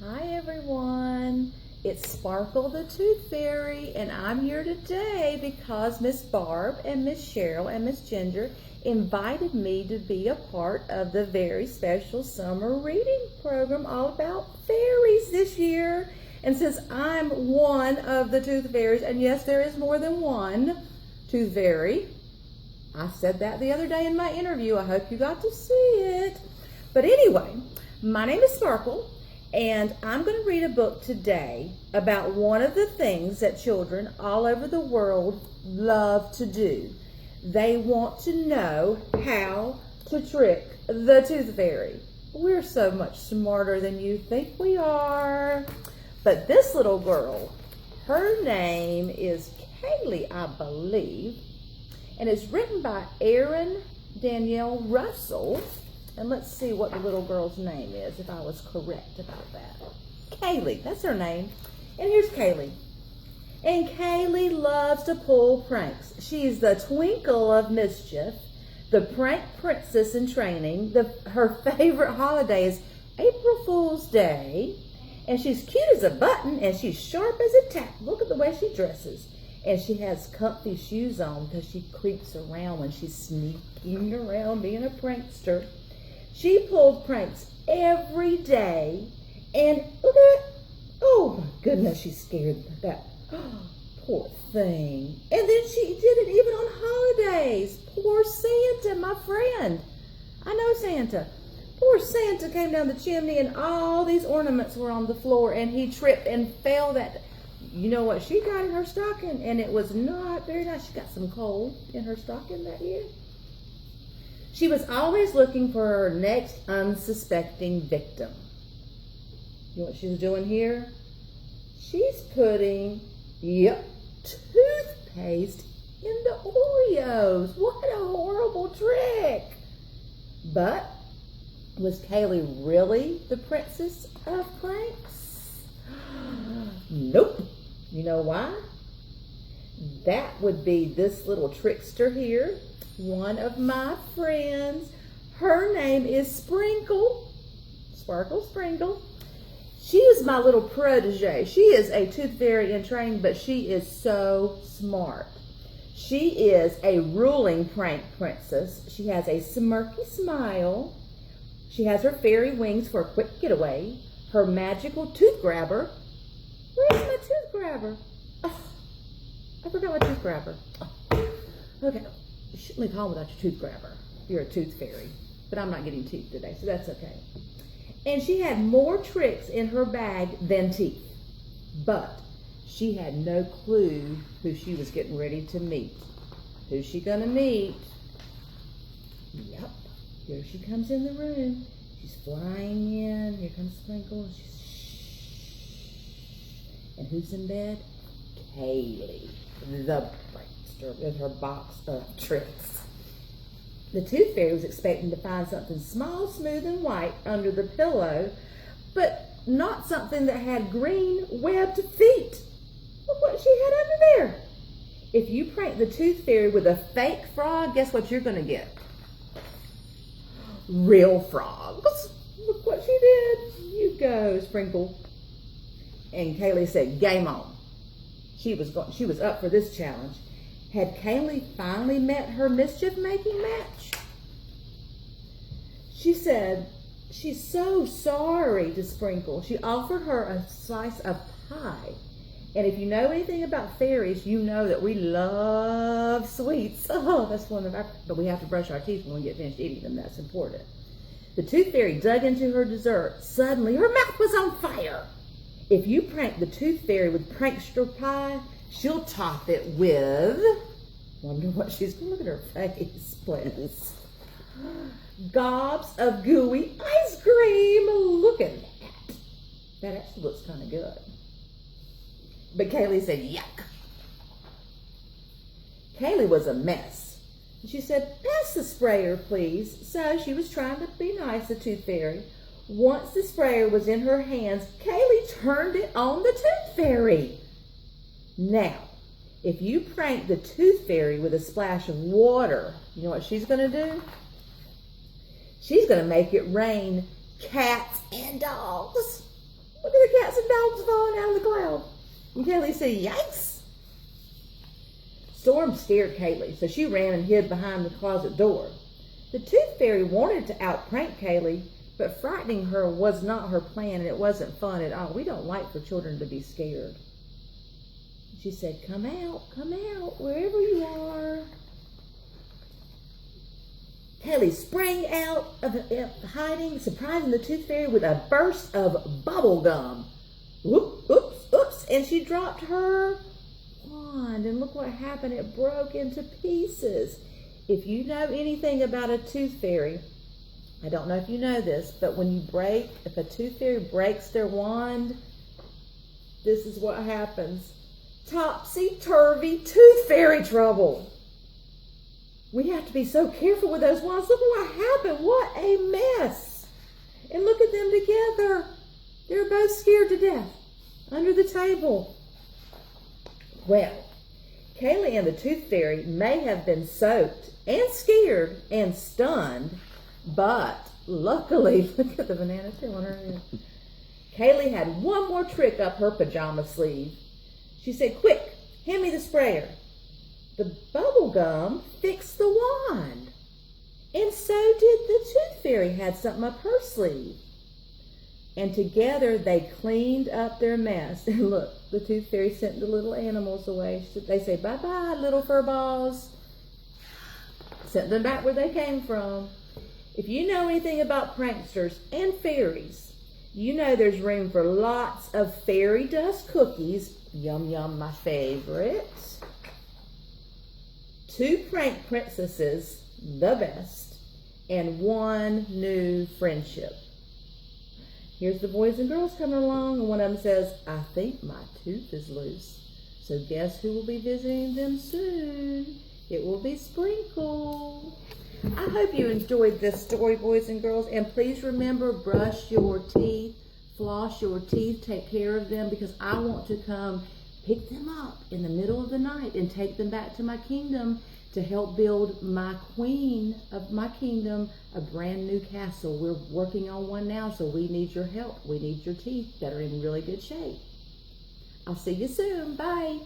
Hi everyone, it's Sparkle the Tooth Fairy, and I'm here today because Miss Barb and Miss Cheryl and Miss Ginger invited me to be a part of the very special summer reading program all about fairies this year. And since I'm one of the Tooth Fairies, and yes, there is more than one Tooth Fairy, I said that the other day in my interview. I hope you got to see it. But anyway, my name is Sparkle, and I'm going to read a book today about one of the things that children all over the world love to do. They want to know how to trick the Tooth Fairy. We're so much smarter than you think we are. But this little girl, her name is Haylie, I believe, and it's written by Erin Danielle Russell. And let's see what the little girl's name is, if I was correct about that. Haylie, that's her name. And here's Haylie. And Haylie loves to pull pranks. She's the twinkle of mischief, the prank princess in training. Her favorite holiday is April Fool's Day. And she's cute as a button, and she's sharp as a tack. Look at the way she dresses. And she has comfy shoes on because she creeps around when she's sneaking around being a prankster. She pulled pranks every day, and look at it. Oh my goodness, she's scared that poor thing. And then she did it even on holidays. Poor Santa, my friend. I know Santa. Poor Santa came down the chimney, and all these ornaments were on the floor, and he tripped and fell. You know what she got in her stocking, and it was not very nice. She got some coal in her stocking that year. She was always looking for her next unsuspecting victim. You know what she's doing here? She's putting, toothpaste in the Oreos. What a horrible trick. But was Haylie really the princess of pranks? Nope. You know why? That would be this little trickster here. One of my friends. Her name is Sprinkle. Sparkle Sprinkle. She is my little protege. She is a Tooth Fairy in training, but she is so smart. She is a ruling prank princess. She has a smirky smile. She has her fairy wings for a quick getaway. Her magical tooth grabber. Where's my tooth grabber? Oh, I forgot my tooth grabber. Oh, okay. You shouldn't leave home without your tooth grabber. You're a Tooth Fairy. But I'm not getting teeth today, so that's okay. And she had more tricks in her bag than teeth. But she had no clue who she was getting ready to meet. Who's she gonna meet? Yep. Here she comes in the room. She's flying in. Here comes Sprinkle. She's shh. And who's in bed? Haylie, the prankster, with her box of tricks. The Tooth Fairy was expecting to find something small, smooth, and white under the pillow, but not something that had green, webbed feet. Look what she had under there. If you prank the Tooth Fairy with a fake frog, guess what you're going to get? Real frogs. Look what she did. You go, Sprinkle. And Haylie said, game on. She was up for this challenge. Had Haylie finally met her mischief-making match? She said she's so sorry to Sprinkle. She offered her a slice of pie. And if you know anything about fairies, you know that we love sweets. Oh, that's one of our, but we have to brush our teeth when we get finished eating them. That's important. The Tooth Fairy dug into her dessert. Suddenly, her mouth was on fire. If you prank the Tooth Fairy with prankster pie, she'll top it with, wonder what she's going to look at her face, please. Gobs of gooey ice cream. Look at that. That actually looks kind of good. But Haylie said, yuck. Haylie was a mess. She said, pass the sprayer, please. So she was trying to be nice, the Tooth Fairy. Once the sprayer was in her hands, Haylie turned it on the Tooth Fairy. Now, if you prank the Tooth Fairy with a splash of water, you know what she's going to do? She's going to make it rain cats and dogs. Look at the cats and dogs falling out of the cloud. And Haylie said, yikes. Storm scared Haylie, so she ran and hid behind the closet door. The Tooth Fairy wanted to out-prank Haylie, but frightening her was not her plan, and it wasn't fun at all. We don't like for children to be scared. She said, come out, wherever you are. Haylie sprang out of hiding, surprising the Tooth Fairy with a burst of bubble gum. Whoop, oops, oops, and she dropped her wand, and look what happened. It broke into pieces. If you know anything about a Tooth Fairy, I don't know if you know this, but if a Tooth Fairy breaks their wand, this is what happens. Topsy-turvy Tooth Fairy trouble. We have to be so careful with those wands. Look at what happened. What a mess. And look at them together. They're both scared to death under the table. Well, Haylie and the Tooth Fairy may have been soaked and scared and stunned, but luckily, look at the banana peel on her head. Haylie had one more trick up her pajama sleeve. She said, quick, hand me the sprayer. The bubble gum fixed the wand. And so did the Tooth Fairy had something up her sleeve. And together they cleaned up their mess. And look, the Tooth Fairy sent the little animals away. They say, bye-bye, little fur balls. Sent them back where they came from. If you know anything about pranksters and fairies, you know there's room for lots of fairy dust cookies. Yum, yum, my favorite. 2 prank princesses, the best, and 1 new friendship. Here's the boys and girls coming along, and one of them says, I think my tooth is loose. So guess who will be visiting them soon? It will be Sprinkle. I hope you enjoyed this story, boys and girls, and please remember, brush your teeth, floss your teeth, take care of them, because I want to come pick them up in the middle of the night and take them back to my kingdom to help build my queen of my kingdom a brand new castle. We're working on one now, so we need your help. We need your teeth that are in really good shape. I'll see you soon. Bye.